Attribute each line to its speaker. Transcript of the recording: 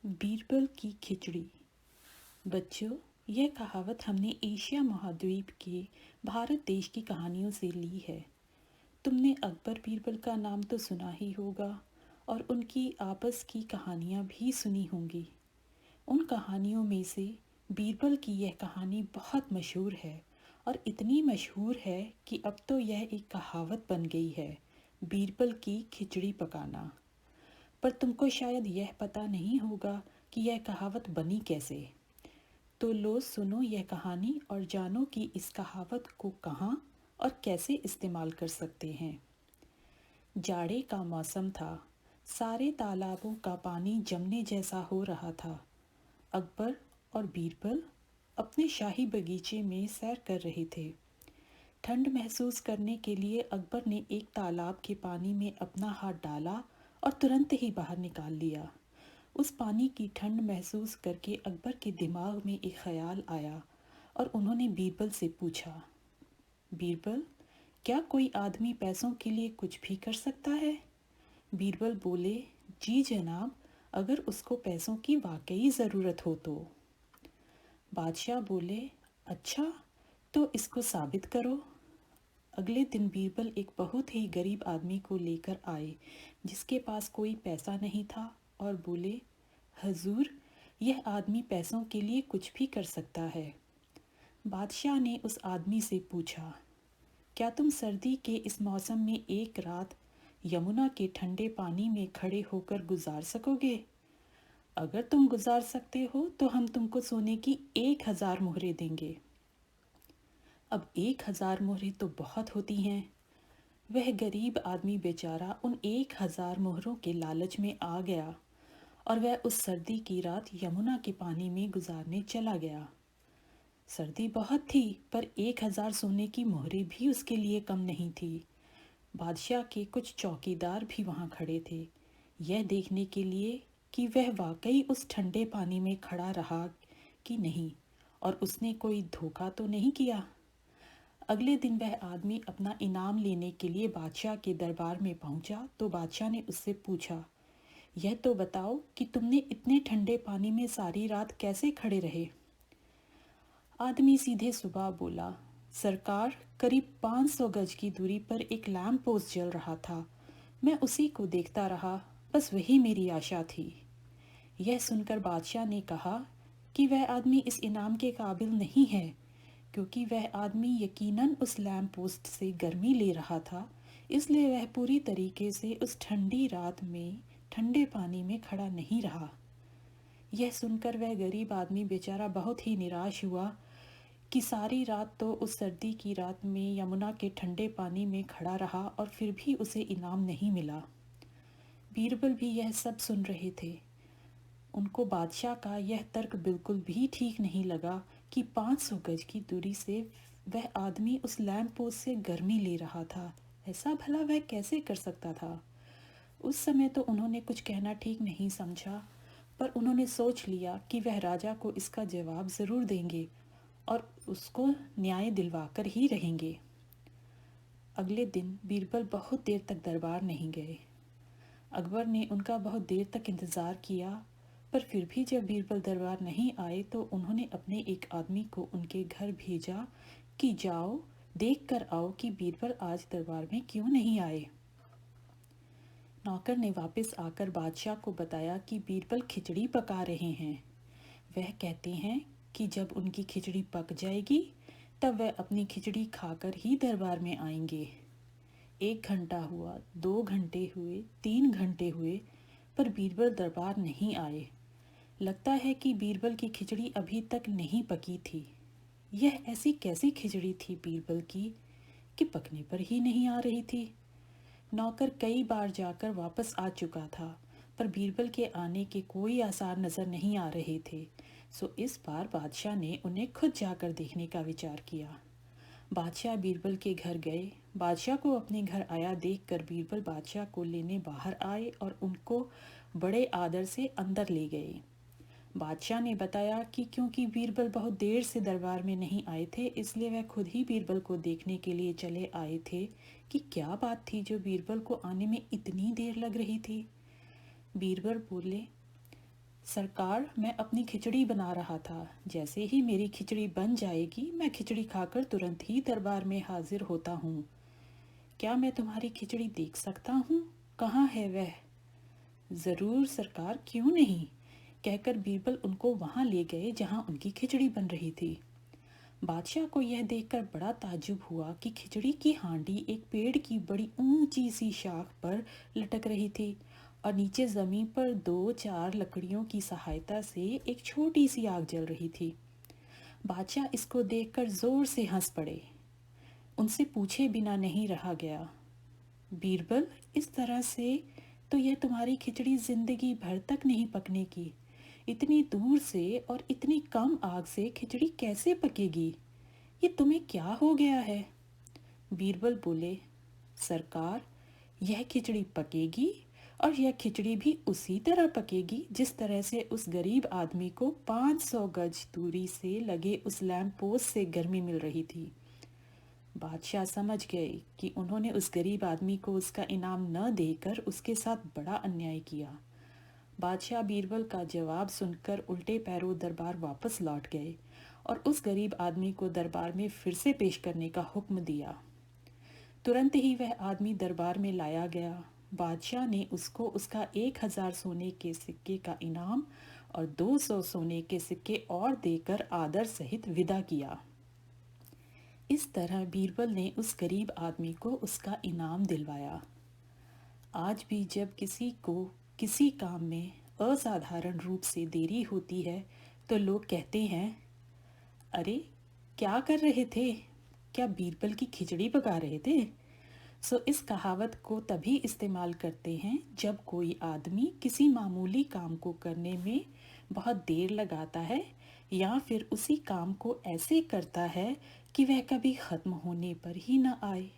Speaker 1: बीरबल की खिचड़ी। बच्चों, यह कहावत हमने एशिया महाद्वीप के भारत देश की कहानियों से ली है। तुमने अकबर बीरबल का नाम तो सुना ही होगा और उनकी आपस की कहानियाँ भी सुनी होंगी। उन कहानियों में से बीरबल की यह कहानी बहुत मशहूर है और इतनी मशहूर है कि अब तो यह एक कहावत बन गई है, बीरबल की खिचड़ी पकाना। पर तुमको शायद यह पता नहीं होगा कि यह कहावत बनी कैसे। तो लो सुनो यह कहानी और जानो कि इस कहावत को कहाँ और कैसे इस्तेमाल कर सकते हैं। जाड़े का मौसम था। सारे तालाबों का पानी जमने जैसा हो रहा था। अकबर और बीरबल अपने शाही बगीचे में सैर कर रहे थे। ठंड महसूस करने के लिए अकबर ने एक तालाब के पानी में अपना हाथ डाला और तुरंत ही बाहर निकाल लिया। उस पानी की ठंड महसूस करके अकबर के दिमाग में एक ख्याल आया और उन्होंने बीरबल से पूछा, बीरबल, क्या कोई आदमी पैसों के लिए कुछ भी कर सकता है? बीरबल बोले, जी जनाब, अगर उसको पैसों की वाकई ज़रूरत हो तो। बादशाह बोले, अच्छा, तो इसको साबित करो। अगले दिन बीरबल एक बहुत ही गरीब आदमी को लेकर आए जिसके पास कोई पैसा नहीं था और बोले, हजूर, यह आदमी पैसों के लिए कुछ भी कर सकता है। बादशाह ने उस आदमी से पूछा, क्या तुम सर्दी के इस मौसम में एक रात यमुना के ठंडे पानी में खड़े होकर गुजार सकोगे? अगर तुम गुजार सकते हो तो हम तुमको सोने की 1,000 मुहरें देंगे। अब 1,000 मुहरें तो बहुत होती हैं। वह गरीब आदमी बेचारा उन 1,000 मुहरों के लालच में आ गया और वह उस सर्दी की रात यमुना के पानी में गुजारने चला गया। सर्दी बहुत थी पर 1,000 सोने की मोहरें भी उसके लिए कम नहीं थी। बादशाह के कुछ चौकीदार भी वहाँ खड़े थे, यह देखने के लिए कि वह वाकई उस ठंडे पानी में खड़ा रहा कि नहीं और उसने कोई धोखा तो नहीं किया। अगले दिन वह आदमी अपना इनाम लेने के लिए बादशाह के दरबार में पहुंचा तो बादशाह ने उससे पूछा, यह तो बताओ कि तुमने इतने ठंडे पानी में सारी रात कैसे खड़े रहे? आदमी सीधे सुबह बोला, सरकार, करीब 500 गज की दूरी पर एक लैंप पोस्ट जल रहा था। मैं उसी को देखता रहा, बस वही मेरी आशा थी। यह सुनकर बादशाह ने कहा कि वह आदमी इस इनाम के काबिल नहीं है, क्योंकि वह आदमी यकीनन उस लैंप पोस्ट से गर्मी ले रहा था, इसलिए वह पूरी तरीके से उस ठंडी रात में ठंडे पानी में खड़ा नहीं रहा। यह सुनकर वह गरीब आदमी बेचारा बहुत ही निराश हुआ कि सारी रात तो उस सर्दी की रात में यमुना के ठंडे पानी में खड़ा रहा और फिर भी उसे इनाम नहीं मिला। बीरबल भी यह सब सुन रहे थे। उनको बादशाह का यह तर्क बिल्कुल भी ठीक नहीं लगा कि 500 गज की दूरी से वह आदमी उस लैंप पोस्ट से गर्मी ले रहा था। ऐसा भला वह कैसे कर सकता था? उस समय तो उन्होंने कुछ कहना ठीक नहीं समझा, पर उन्होंने सोच लिया कि वह राजा को इसका जवाब ज़रूर देंगे और उसको न्याय दिलवाकर ही रहेंगे। अगले दिन बीरबल बहुत देर तक दरबार नहीं गए। अकबर ने उनका बहुत देर तक इंतज़ार किया, पर फिर भी जब बीरबल दरबार नहीं आए तो उन्होंने अपने एक आदमी को उनके घर भेजा कि जाओ देख कर आओ कि बीरबल आज दरबार में क्यों नहीं आए। नौकर ने वापस आकर बादशाह को बताया कि बीरबल खिचड़ी पका रहे हैं। वह कहते हैं कि जब उनकी खिचड़ी पक जाएगी तब वह अपनी खिचड़ी खाकर ही दरबार में आएंगे। 1 घंटा हुआ, 2 घंटे हुए, 3 घंटे हुए, पर बीरबल दरबार नहीं आए। लगता है कि बीरबल की खिचड़ी अभी तक नहीं पकी थी। यह ऐसी कैसी खिचड़ी थी बीरबल की कि पकने पर ही नहीं आ रही थी। नौकर कई बार जाकर वापस आ चुका था, पर बीरबल के आने के कोई आसार नजर नहीं आ रहे थे। सो इस बार बादशाह ने उन्हें खुद जाकर देखने का विचार किया। बादशाह बीरबल के घर गए। बादशाह को अपने घर आया देखकर बीरबल बादशाह को लेने बाहर आए और उनको बड़े आदर से अंदर ले गए। बादशाह ने बताया कि क्योंकि बीरबल बहुत देर से दरबार में नहीं आए थे, इसलिए वह खुद ही बीरबल को देखने के लिए चले आए थे कि क्या बात थी जो बीरबल को आने में इतनी देर लग रही थी। बीरबल बोले, सरकार, मैं अपनी खिचड़ी बना रहा था। जैसे ही मेरी खिचड़ी बन जाएगी मैं खिचड़ी खाकर तुरंत ही दरबार में हाजिर होता हूँ। क्या मैं तुम्हारी खिचड़ी देख सकता हूँ? कहाँ है वह? ज़रूर सरकार, क्यों नहीं, कहकर बीरबल उनको वहाँ ले गए जहाँ उनकी खिचड़ी बन रही थी। बादशाह को यह देखकर बड़ा ताज्जुब हुआ कि खिचड़ी की हांडी एक पेड़ की बड़ी ऊंची सी शाख पर लटक रही थी और नीचे ज़मीन पर दो चार लकड़ियों की सहायता से एक छोटी सी आग जल रही थी। बादशाह इसको देखकर जोर से हंस पड़े। उनसे पूछे बिना नहीं रहा गया। बीरबल, इस तरह से तो यह तुम्हारी खिचड़ी जिंदगी भर तक नहीं पकने की। इतनी दूर से और इतनी कम आग से खिचड़ी कैसे पकेगी? ये तुम्हें क्या हो गया है? बीरबल बोले, सरकार, यह खिचड़ी पकेगी और यह खिचड़ी भी उसी तरह पकेगी जिस तरह से उस गरीब आदमी को 500 गज दूरी से लगे उस लैंप पोस्ट से गर्मी मिल रही थी। बादशाह समझ गए कि उन्होंने उस गरीब आदमी को उसका इनाम न देकर उसके साथ बड़ा अन्याय किया। बादशाह बीरबल का जवाब सुनकर उल्टे पैरों दरबार वापस लौट गए और उस गरीब आदमी को दरबार में फिर से पेश करने का हुक्म दिया। तुरंत ही वह आदमी दरबार में लाया गया। बादशाह ने उसको उसका 1000 सोने के सिक्के का इनाम और 200 सोने के सिक्के और देकर आदर सहित विदा किया। इस तरह बीरबल ने उस गरीब आदमी को उसका इनाम दिलवाया। आज भी जब किसी को किसी काम में असाधारण रूप से देरी होती है तो लोग कहते हैं, अरे, क्या कर रहे थे? क्या बीरबल की खिचड़ी पका रहे थे? इस कहावत को तभी इस्तेमाल करते हैं जब कोई आदमी किसी मामूली काम को करने में बहुत देर लगाता है या फिर उसी काम को ऐसे करता है कि वह कभी ख़त्म होने पर ही न आए।